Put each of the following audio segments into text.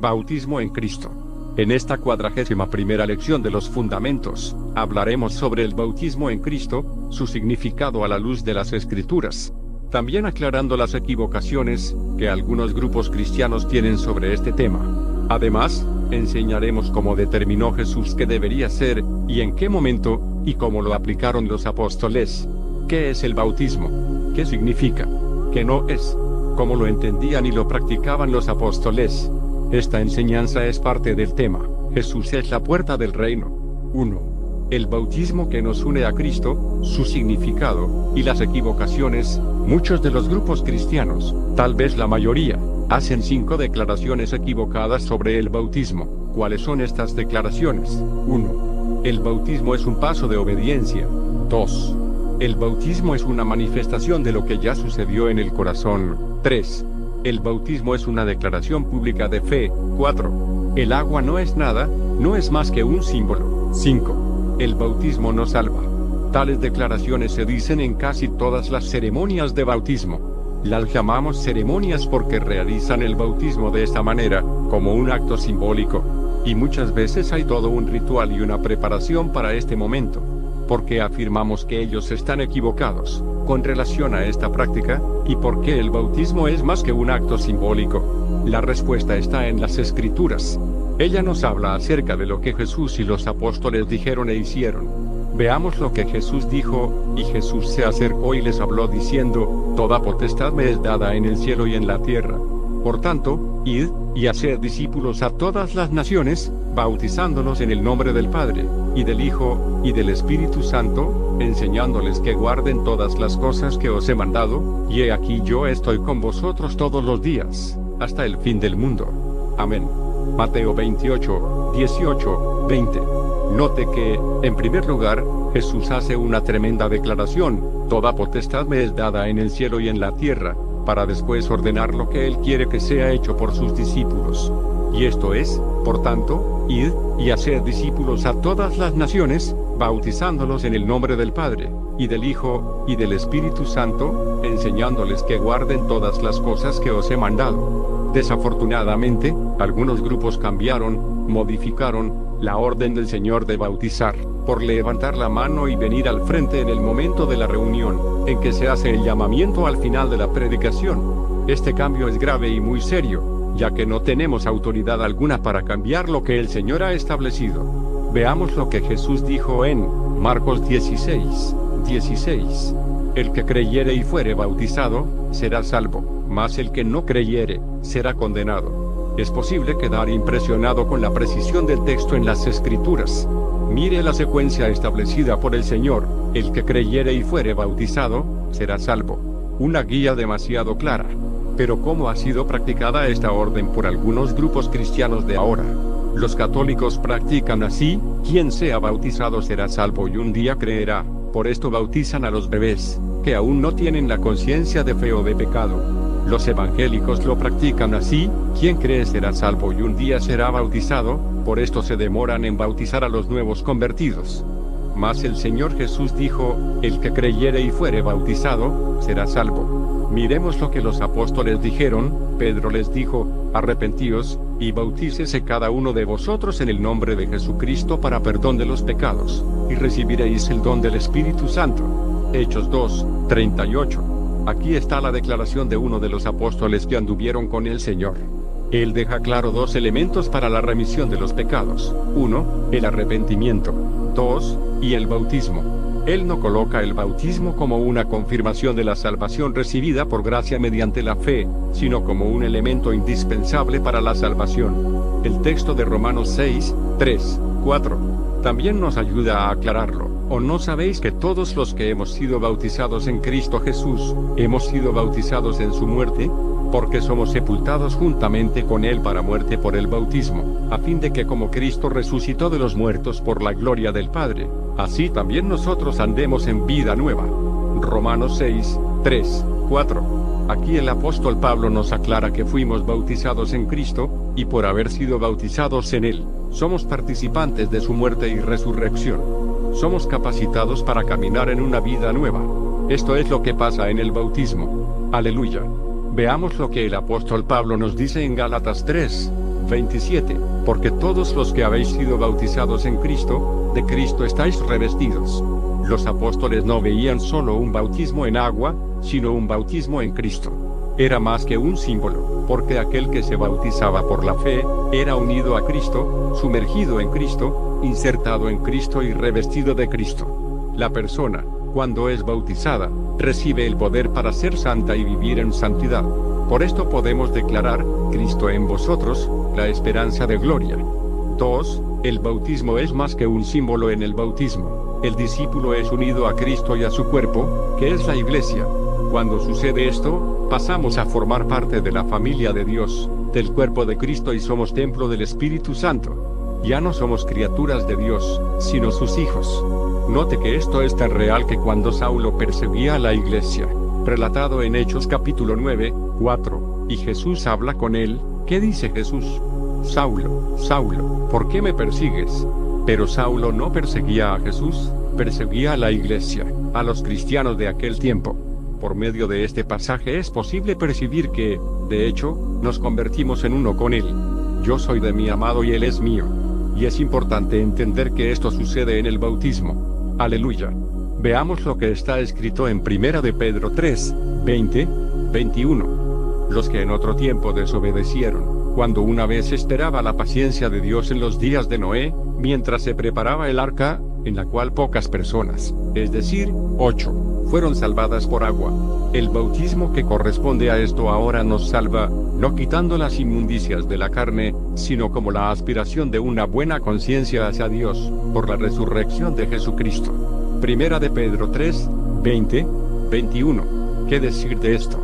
Bautismo en Cristo. En esta 41ª lección de los fundamentos, hablaremos sobre el bautismo en Cristo, su significado a la luz de las Escrituras. También aclarando las equivocaciones que algunos grupos cristianos tienen sobre este tema. Además, enseñaremos cómo determinó Jesús qué debería ser, y en qué momento, y cómo lo aplicaron los apóstoles. ¿Qué es el bautismo? ¿Qué significa? ¿Qué no es? ¿Cómo lo entendían y lo practicaban los apóstoles? Esta enseñanza es parte del tema. Jesús es la puerta del reino. 1. El bautismo que nos une a Cristo, su significado, y las equivocaciones. Muchos de los grupos cristianos, tal vez la mayoría, hacen 5 declaraciones equivocadas sobre el bautismo. ¿Cuáles son estas declaraciones? 1. El bautismo es un paso de obediencia. 2. El bautismo es una manifestación de lo que ya sucedió en el corazón. 3. El bautismo es una declaración pública de fe. 4. El agua no es nada, no es más que un símbolo. 5. El bautismo no salva. Tales declaraciones se dicen en casi todas las ceremonias de bautismo. Las llamamos ceremonias porque realizan el bautismo de esta manera, como un acto simbólico. Y muchas veces hay todo un ritual y una preparación para este momento. ¿Por qué afirmamos que ellos están equivocados con relación a esta práctica? ¿Y por qué el bautismo es más que un acto simbólico? La respuesta está en las Escrituras. Ella nos habla acerca de lo que Jesús y los apóstoles dijeron e hicieron. Veamos lo que Jesús dijo, y Jesús se acercó y les habló diciendo: Toda potestad me es dada en el cielo y en la tierra. Por tanto, id, y haced discípulos a todas las naciones, bautizándolos en el nombre del Padre, y del Hijo, y del Espíritu Santo, enseñándoles que guarden todas las cosas que os he mandado, y he aquí yo estoy con vosotros todos los días, hasta el fin del mundo. Amén. Mateo 28, 18, 20. Note que, en primer lugar, Jesús hace una tremenda declaración: toda potestad me es dada en el cielo y en la tierra, para después ordenar lo que Él quiere que sea hecho por sus discípulos. Y esto es, por tanto, id, y haced discípulos a todas las naciones, bautizándolos en el nombre del Padre, y del Hijo, y del Espíritu Santo, enseñándoles que guarden todas las cosas que os he mandado. Desafortunadamente, algunos grupos modificaron la orden del Señor de bautizar, por levantar la mano y venir al frente en el momento de la reunión, en que se hace el llamamiento al final de la predicación. Este cambio es grave y muy serio, ya que no tenemos autoridad alguna para cambiar lo que el Señor ha establecido. Veamos lo que Jesús dijo en Marcos 16, 16. El que creyere y fuere bautizado, será salvo, mas el que no creyere, será condenado. Es posible quedar impresionado con la precisión del texto en las Escrituras. Mire la secuencia establecida por el Señor: el que creyere y fuere bautizado, será salvo. Una guía demasiado clara. Pero ¿cómo ha sido practicada esta orden por algunos grupos cristianos de ahora? Los católicos practican así: quien sea bautizado será salvo y un día creerá. Por esto bautizan a los bebés, que aún no tienen la conciencia de fe o de pecado. Los evangélicos lo practican así: quien cree será salvo y un día será bautizado. Por esto se demoran en bautizar a los nuevos convertidos. Mas el Señor Jesús dijo: el que creyere y fuere bautizado, será salvo. Miremos lo que los apóstoles dijeron. Pedro les dijo: arrepentíos, y bautícese cada uno de vosotros en el nombre de Jesucristo para perdón de los pecados, y recibiréis el don del Espíritu Santo. Hechos 2, 38. Aquí está la declaración de uno de los apóstoles que anduvieron con el Señor. Él deja claro 2 elementos para la remisión de los pecados: 1, el arrepentimiento; 2, y el bautismo. Él no coloca el bautismo como una confirmación de la salvación recibida por gracia mediante la fe, sino como un elemento indispensable para la salvación. El texto de Romanos 6, 3, 4 también nos ayuda a aclararlo. ¿O no sabéis que todos los que hemos sido bautizados en Cristo Jesús, hemos sido bautizados en su muerte? Porque somos sepultados juntamente con Él para muerte por el bautismo, a fin de que como Cristo resucitó de los muertos por la gloria del Padre, así también nosotros andemos en vida nueva. Romanos 6, 3, 4. Aquí el apóstol Pablo nos aclara que fuimos bautizados en Cristo, y por haber sido bautizados en Él, somos participantes de su muerte y resurrección. Somos capacitados para caminar en una vida nueva. Esto es lo que pasa en el bautismo. Aleluya. Veamos lo que el apóstol Pablo nos dice en Gálatas 3, 27, porque todos los que habéis sido bautizados en Cristo, de Cristo estáis revestidos. Los apóstoles no veían solo un bautismo en agua, sino un bautismo en Cristo. Era más que un símbolo, porque aquel que se bautizaba por la fe, era unido a Cristo, sumergido en Cristo, insertado en Cristo y revestido de Cristo. La persona, cuando es bautizada, recibe el poder para ser santa y vivir en santidad. Por esto podemos declarar, Cristo en vosotros, la esperanza de gloria. 2. El bautismo es más que un símbolo en el bautismo. El discípulo es unido a Cristo y a su cuerpo, que es la iglesia. Cuando sucede esto, pasamos a formar parte de la familia de Dios, del cuerpo de Cristo y somos templo del Espíritu Santo. Ya no somos criaturas de Dios, sino sus hijos. Note que esto es tan real que cuando Saulo perseguía a la iglesia, relatado en Hechos capítulo 9, 4, y Jesús habla con él, ¿qué dice Jesús? Saulo, Saulo, ¿por qué me persigues? Pero Saulo no perseguía a Jesús, perseguía a la iglesia, a los cristianos de aquel tiempo. Por medio de este pasaje es posible percibir que, de hecho, nos convertimos en uno con él. Yo soy de mi amado y él es mío. Y es importante entender que esto sucede en el bautismo. Aleluya. Veamos lo que está escrito en 1 de Pedro 3, 20, 21. Los que en otro tiempo desobedecieron, cuando una vez esperaba la paciencia de Dios en los días de Noé, mientras se preparaba el arca, en la cual pocas personas, es decir, 8, fueron salvadas por agua. El bautismo que corresponde a esto ahora nos salva, no quitando las inmundicias de la carne, sino como la aspiración de una buena conciencia hacia Dios, por la resurrección de Jesucristo. 1 de Pedro 3, 20, 21. ¿Qué decir de esto?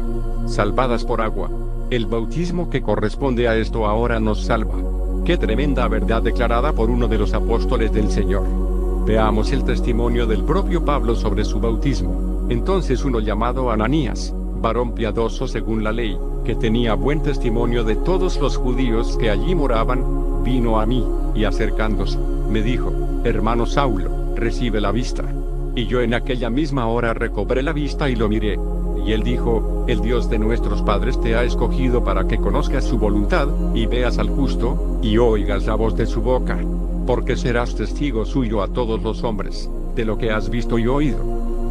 Salvadas por agua. El bautismo que corresponde a esto ahora nos salva. Qué tremenda verdad declarada por uno de los apóstoles del Señor. Veamos el testimonio del propio Pablo sobre su bautismo. Entonces uno llamado Ananías, varón piadoso según la ley, que tenía buen testimonio de todos los judíos que allí moraban, vino a mí, y acercándose, me dijo, hermano Saulo, recibe la vista. Y yo en aquella misma hora recobré la vista y lo miré. Y él dijo, el Dios de nuestros padres te ha escogido para que conozcas su voluntad, y veas al justo, y oigas la voz de su boca. Porque serás testigo suyo a todos los hombres, de lo que has visto y oído.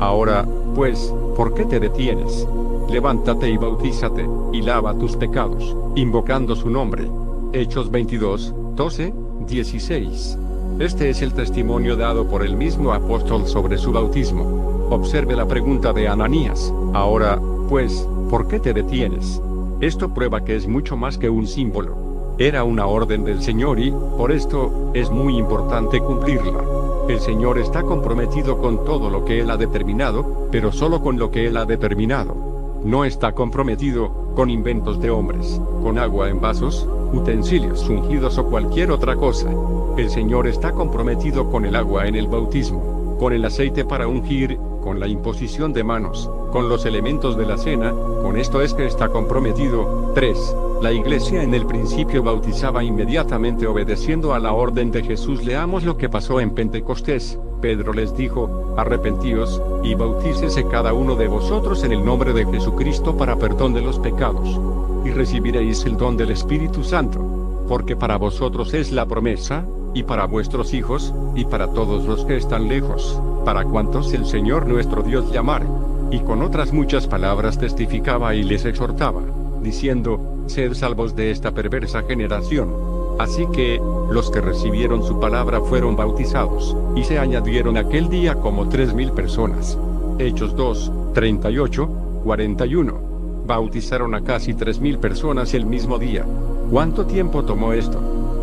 Ahora, pues, ¿por qué te detienes? Levántate y bautízate, y lava tus pecados, invocando su nombre. Hechos 22, 12, 16. Este es el testimonio dado por el mismo apóstol sobre su bautismo. Observe la pregunta de Ananías. Ahora, pues, ¿por qué te detienes? Esto prueba que es mucho más que un símbolo. Era una orden del Señor y, por esto, es muy importante cumplirla. El Señor está comprometido con todo lo que Él ha determinado, pero solo con lo que Él ha determinado. No está comprometido con inventos de hombres, con agua en vasos, utensilios ungidos o cualquier otra cosa. El Señor está comprometido con el agua en el bautismo, con el aceite para ungir, con la imposición de manos, con los elementos de la cena, con esto es que está comprometido. 3. La iglesia en el principio bautizaba inmediatamente obedeciendo a la orden de Jesús. Leamos lo que pasó en Pentecostés. Pedro les dijo, arrepentíos, y bautícese cada uno de vosotros en el nombre de Jesucristo para perdón de los pecados, y recibiréis el don del Espíritu Santo, porque para vosotros es la promesa, y para vuestros hijos, y para todos los que están lejos, para cuantos el Señor nuestro Dios llamare. Y con otras muchas palabras testificaba y les exhortaba, diciendo, sed salvos de esta perversa generación. Así que, los que recibieron su palabra fueron bautizados, y se añadieron aquel día como 3,000 personas. Hechos 2, 38, 41. Bautizaron a casi 3,000 personas el mismo día. ¿Cuánto tiempo tomó esto?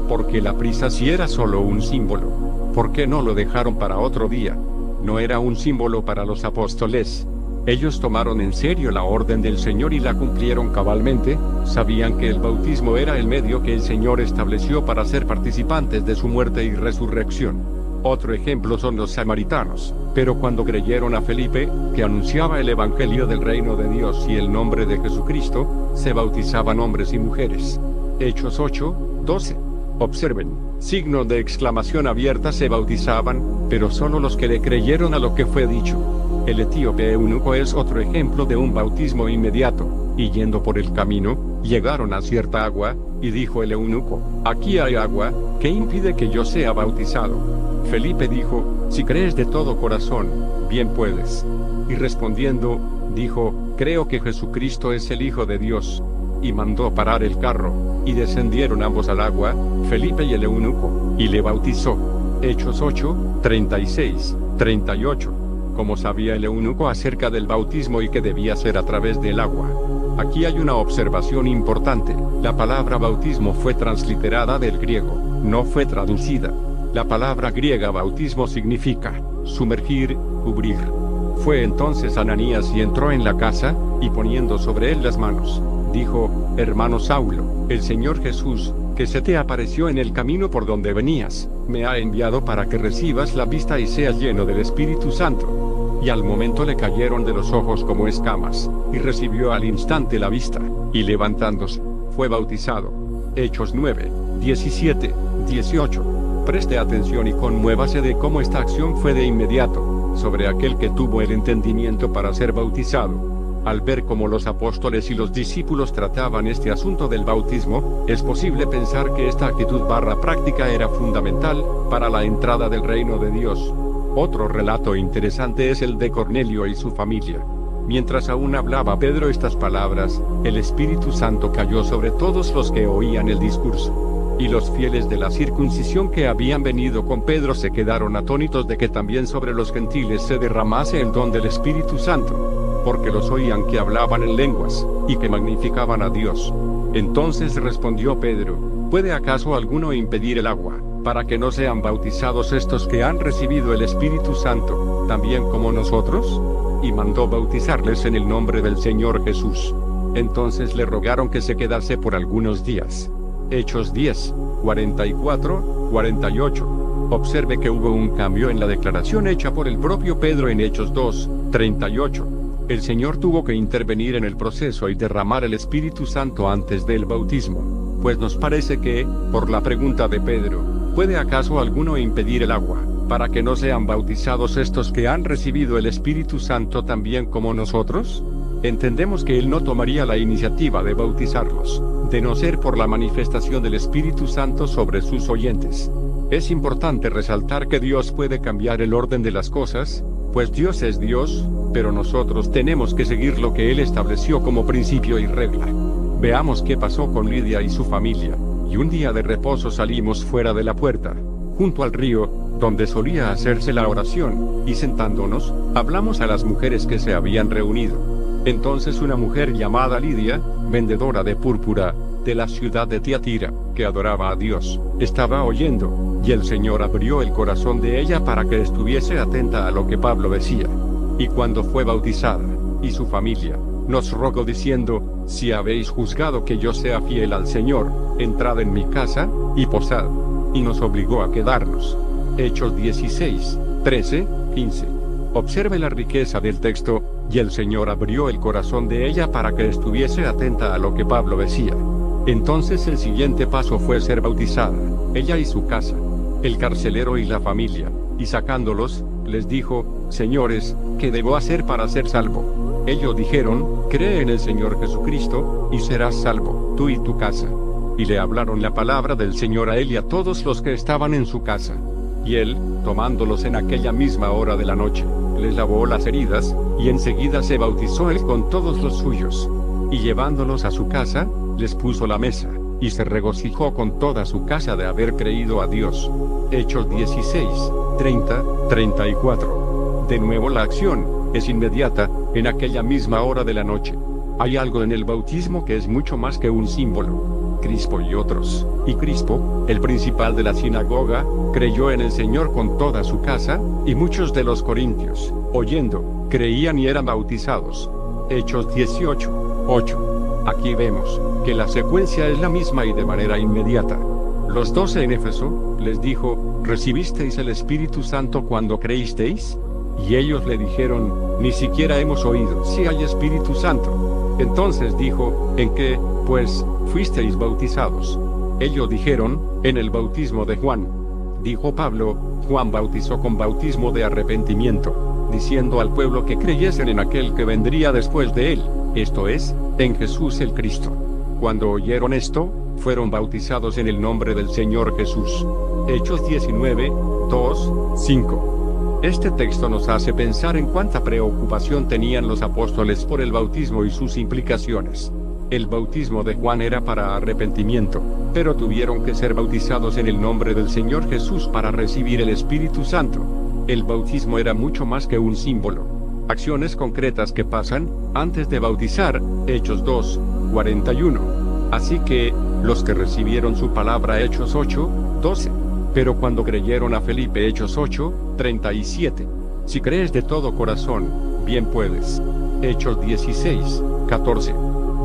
Porque la prisa sí era solo un símbolo. ¿Por qué no lo dejaron para otro día? No era un símbolo para los apóstoles. Ellos tomaron en serio la orden del Señor y la cumplieron cabalmente, sabían que el bautismo era el medio que el Señor estableció para ser participantes de su muerte y resurrección. Otro ejemplo son los samaritanos, pero cuando creyeron a Felipe, que anunciaba el Evangelio del reino de Dios y el nombre de Jesucristo, se bautizaban hombres y mujeres. Hechos 8, 12. Observen, signo de exclamación abierta, se bautizaban, pero solo los que le creyeron a lo que fue dicho. El etíope eunuco es otro ejemplo de un bautismo inmediato, y yendo por el camino, Llegaron a cierta agua, y dijo el eunuco: aquí hay agua, ¿qué impide que yo sea bautizado? Felipe dijo: si crees de todo corazón, bien puedes. Y respondiendo, dijo: creo que Jesucristo es el Hijo de Dios. Y mandó parar el carro, y descendieron ambos al agua, Felipe y el eunuco, y le bautizó. Hechos 8, 36, 38. Como sabía el eunuco acerca del bautismo y que debía ser a través del agua. Aquí hay una observación importante: la palabra bautismo fue transliterada del griego, no fue traducida. La palabra griega bautismo significa sumergir, cubrir. Fue entonces Ananías y entró en la casa, y poniendo sobre él las manos, dijo: hermano Saulo, el Señor Jesús, que se te apareció en el camino por donde venías, me ha enviado para que recibas la vista y seas lleno del Espíritu Santo. Y al momento le cayeron de los ojos como escamas, y recibió al instante la vista, y levantándose, fue bautizado. Hechos 9, 17, 18. Preste atención y conmuévase de cómo esta acción fue de inmediato, sobre aquel que tuvo el entendimiento para ser bautizado. Al ver cómo los apóstoles y los discípulos trataban este asunto del bautismo, es posible pensar que esta actitud práctica era fundamental para la entrada del reino de Dios. Otro relato interesante es el de Cornelio y su familia. Mientras aún hablaba Pedro estas palabras, el Espíritu Santo cayó sobre todos los que oían el discurso. Y los fieles de la circuncisión que habían venido con Pedro se quedaron atónitos de que también sobre los gentiles se derramase el don del Espíritu Santo, porque los oían que hablaban en lenguas, y que magnificaban a Dios. Entonces respondió Pedro: ¿puede acaso alguno impedir el agua, para que no sean bautizados estos que han recibido el Espíritu Santo, también como nosotros? Y mandó bautizarles en el nombre del Señor Jesús. Entonces le rogaron que se quedase por algunos días. Hechos 10, 44, 48. Observe que hubo un cambio en la declaración hecha por el propio Pedro en Hechos 2, 38. El Señor tuvo que intervenir en el proceso y derramar el Espíritu Santo antes del bautismo, pues nos parece que, por la pregunta de Pedro, ¿puede acaso alguno impedir el agua, para que no sean bautizados estos que han recibido el Espíritu Santo también como nosotros? Entendemos que él no tomaría la iniciativa de bautizarlos, de no ser por la manifestación del Espíritu Santo sobre sus oyentes. Es importante resaltar que Dios puede cambiar el orden de las cosas, pues Dios es Dios, pero nosotros tenemos que seguir lo que Él estableció como principio y regla. Veamos qué pasó con Lidia y su familia. Y un día de reposo salimos fuera de la puerta, junto al río, donde solía hacerse la oración, y sentándonos, hablamos a las mujeres que se habían reunido. Entonces una mujer llamada Lidia, vendedora de púrpura, de la ciudad de Tiatira, que adoraba a Dios, estaba oyendo, y el Señor abrió el corazón de ella para que estuviese atenta a lo que Pablo decía. Y cuando fue bautizada, y su familia, nos rogó diciendo: si habéis juzgado que yo sea fiel al Señor, entrad en mi casa, y posad. Y nos obligó a quedarnos. Hechos 16, 13, 15. Observe la riqueza del texto: y el Señor abrió el corazón de ella para que estuviese atenta a lo que Pablo decía. Entonces el siguiente paso fue ser bautizada, ella y su casa, el carcelero y la familia, y sacándolos, les dijo: señores, ¿qué debo hacer para ser salvo? Ellos dijeron: cree en el Señor Jesucristo, y serás salvo, tú y tu casa. Y le hablaron la palabra del Señor a él y a todos los que estaban en su casa. Y él, tomándolos en aquella misma hora de la noche, les lavó las heridas, y enseguida se bautizó él con todos los suyos. Y llevándolos a su casa, les puso la mesa, y se regocijó con toda su casa de haber creído a Dios. Hechos 16, 30, 34. De nuevo la acción es inmediata, en aquella misma hora de la noche. Hay algo en el bautismo que es mucho más que un símbolo. Crispo y otros, y Crispo, el principal de la sinagoga, creyó en el Señor con toda su casa, y muchos de los corintios, oyendo, creían y eran bautizados. Hechos 18, 8. Aquí vemos que la secuencia es la misma y de manera inmediata. Los 12 en Éfeso, les dijo: ¿recibisteis el Espíritu Santo cuando creísteis? Y ellos le dijeron: ni siquiera hemos oído si hay Espíritu Santo. Entonces dijo: ¿en qué, pues, fuisteis bautizados? Ellos dijeron: en el bautismo de Juan. Dijo Pablo: Juan bautizó con bautismo de arrepentimiento, diciendo al pueblo que creyesen en aquel que vendría después de él, esto es, en Jesús el Cristo. Cuando oyeron esto, fueron bautizados en el nombre del Señor Jesús. Hechos 19, 2, 5. Este texto nos hace pensar en cuánta preocupación tenían los apóstoles por el bautismo y sus implicaciones. El bautismo de Juan era para arrepentimiento, pero tuvieron que ser bautizados en el nombre del Señor Jesús para recibir el Espíritu Santo. El bautismo era mucho más que un símbolo. Acciones concretas que pasan antes de bautizar, Hechos 2, 41. Así que, los que recibieron su palabra, Hechos 8, 12. Pero cuando creyeron a Felipe, Hechos 8, 37. Si crees de todo corazón, bien puedes. Hechos 16, 14.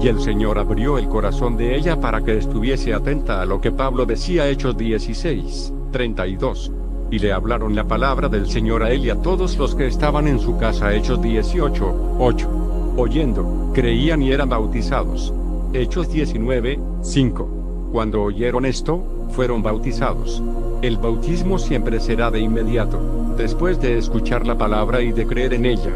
Y el Señor abrió el corazón de ella para que estuviese atenta a lo que Pablo decía, Hechos 16, 32. Y le hablaron la palabra del Señor a él y a todos los que estaban en su casa, Hechos 18, 8. Oyendo, creían y eran bautizados. Hechos 19, 5. Cuando oyeron esto, fueron bautizados. El bautismo siempre será de inmediato, después de escuchar la palabra y de creer en ella.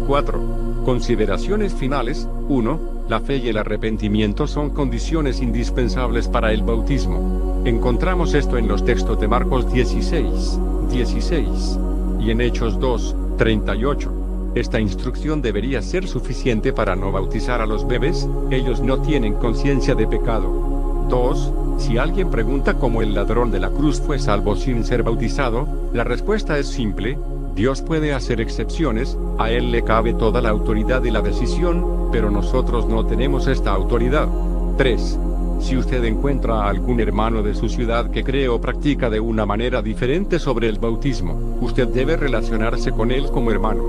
4. Consideraciones finales. 1. La fe y el arrepentimiento son condiciones indispensables para el bautismo. Encontramos esto en los textos de Marcos 16, 16 y en Hechos 2, 38. Esta instrucción debería ser suficiente para no bautizar a los bebés, ellos no tienen conciencia de pecado. 2. Si alguien pregunta cómo el ladrón de la cruz fue salvo sin ser bautizado, la respuesta es simple: Dios puede hacer excepciones, a Él le cabe toda la autoridad y la decisión, pero nosotros no tenemos esta autoridad. 3. Si usted encuentra a algún hermano de su ciudad que cree o practica de una manera diferente sobre el bautismo, usted debe relacionarse con él como hermano.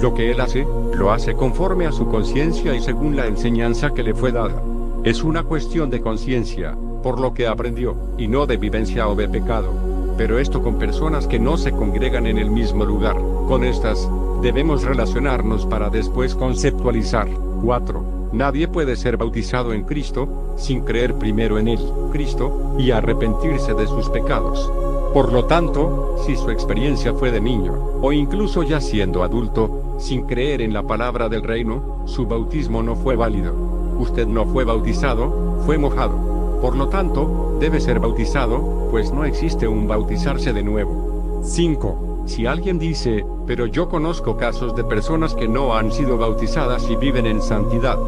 Lo que él hace, lo hace conforme a su conciencia y según la enseñanza que le fue dada. Es una cuestión de conciencia, por lo que aprendió, y no de vivencia o de pecado. Pero esto con personas que no se congregan en el mismo lugar. Con estas, debemos relacionarnos para después conceptualizar. 4. Nadie puede ser bautizado en Cristo, sin creer primero en Él, Cristo, y arrepentirse de sus pecados. Por lo tanto, si su experiencia fue de niño, o incluso ya siendo adulto, sin creer en la palabra del reino, su bautismo no fue válido. Usted no fue bautizado, fue mojado. Por lo tanto, debe ser bautizado, pues no existe un bautizarse de nuevo. 5. Si alguien dice, pero yo conozco casos de personas que no han sido bautizadas y viven en santidad,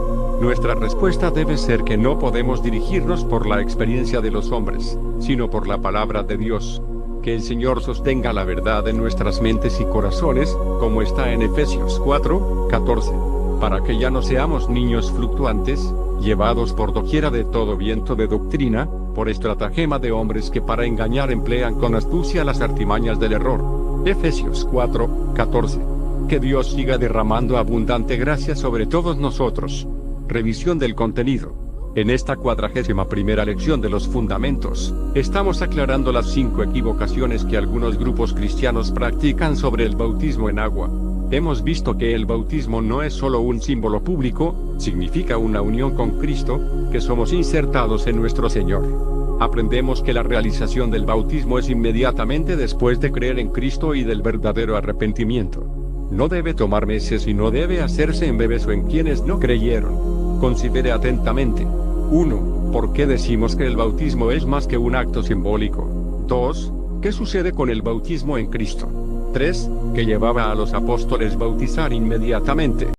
nuestra respuesta debe ser que no podemos dirigirnos por la experiencia de los hombres, sino por la palabra de Dios. Que el Señor sostenga la verdad en nuestras mentes y corazones, como está en Efesios 4, 14. Para que ya no seamos niños fluctuantes, llevados por doquiera de todo viento de doctrina, por estratagema de hombres que para engañar emplean con astucia las artimañas del error. Efesios 4, 14. Que Dios siga derramando abundante gracia sobre todos nosotros. Revisión del contenido. En esta 41ª lección de los fundamentos, estamos aclarando las 5 equivocaciones que algunos grupos cristianos practican sobre el bautismo en agua. Hemos visto que el bautismo no es solo un símbolo público, significa una unión con Cristo, que somos insertados en nuestro Señor. Aprendemos que la realización del bautismo es inmediatamente después de creer en Cristo y del verdadero arrepentimiento. No debe tomar meses y no debe hacerse en bebés o en quienes no creyeron. Considere atentamente. 1. ¿Por qué decimos que el bautismo es más que un acto simbólico? 2. ¿Qué sucede con el bautismo en Cristo? 3. ¿Qué llevaba a los apóstoles bautizar inmediatamente?